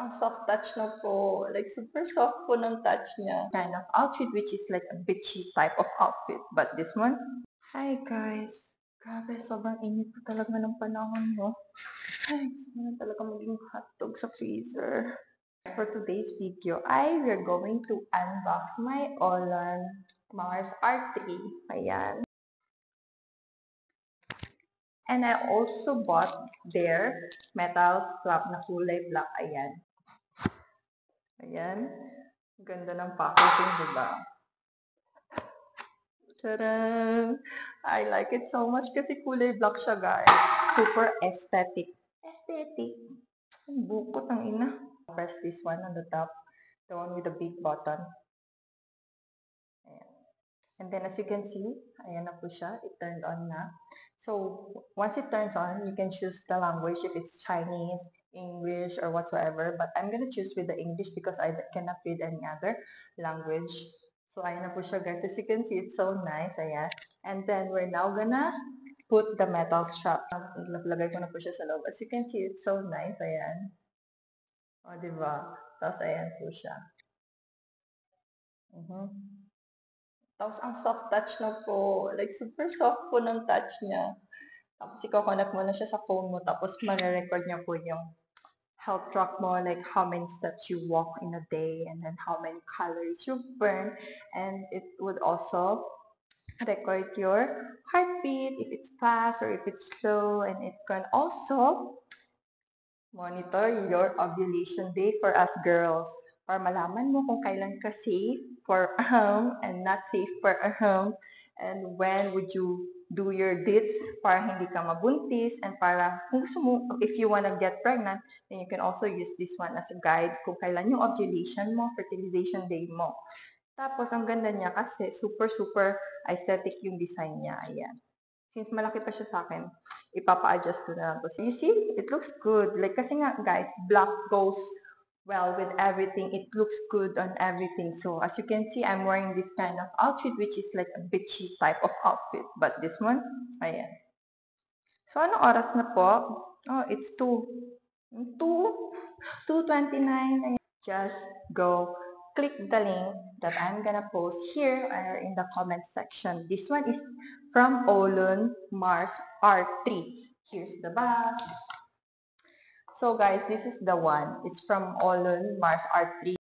ang soft touch na po. Like, super soft po ng touch niya. Kind of outfit which is like a bitchy type of outfit. But this one, hi guys. Grabe, sobrang init po talaga ng panahon, no? Ay, gusto mo na talaga maging hotdog sa freezer. For today's video, we're going to unbox my Olan Mars R3. Ayan. And I also bought their metal strap na kulay black. Ayan. Ayan. Ganda ng packaging, diba? Tadam! I like it so much kasi kulay black siya, guys. Super aesthetic. Aesthetic. Ang bukot ng ina. Press this one on the top. The one with the big button. Ayan. And then as you can see, ayan na po siya. It turned on na. So, once it turns on, you can choose the language if it's Chinese, English, or whatsoever. But I'm gonna choose with the English because I cannot read any other language. So, ayan na po siya, guys. As you can see, it's so nice. Ayan. And then, we're now gonna put the metal strap. Lagay ko na po siya sa loob. As you can see, it's so nice. Ayan. O, diba? Tapos, ayan po siya. Tapos, ang soft touch na po. Like, super soft po ng touch niya. Tapos, i-connect mo na siya sa phone mo. Tapos, mare-record niya po yung health track mo, like how many steps you walk in a day, and then how many calories you burn. And it would also record your heartbeat, if it's fast or if it's slow. And it can also monitor your ovulation day for us girls. Para malaman mo kung kailan ka safe for and not safe for and when would you do your dates para hindi ka mabuntis, and para kung gusto mo, if you wanna get pregnant, then you can also use this one as a guide kung kailan yung ovulation mo, fertilization day mo. Tapos, ang ganda niya kasi super aesthetic yung design niya. Ayan. Since malaki pa siya sa akin, ipapa-adjust ko na lang to. So, you see, it looks good. Like, kasi nga, guys, black goes well with everything. It looks good on everything. So, as you can see, I'm wearing this kind of outfit, which is like a bitchy type of outfit. But this one, ayan. So, anong oras na po? Oh, it's 2:29. Just go click the link that I'm gonna post here or in the comment section. This one is from Olan Mars R3. Here's the box. So guys, this is the one. It's from Olan Mars R3.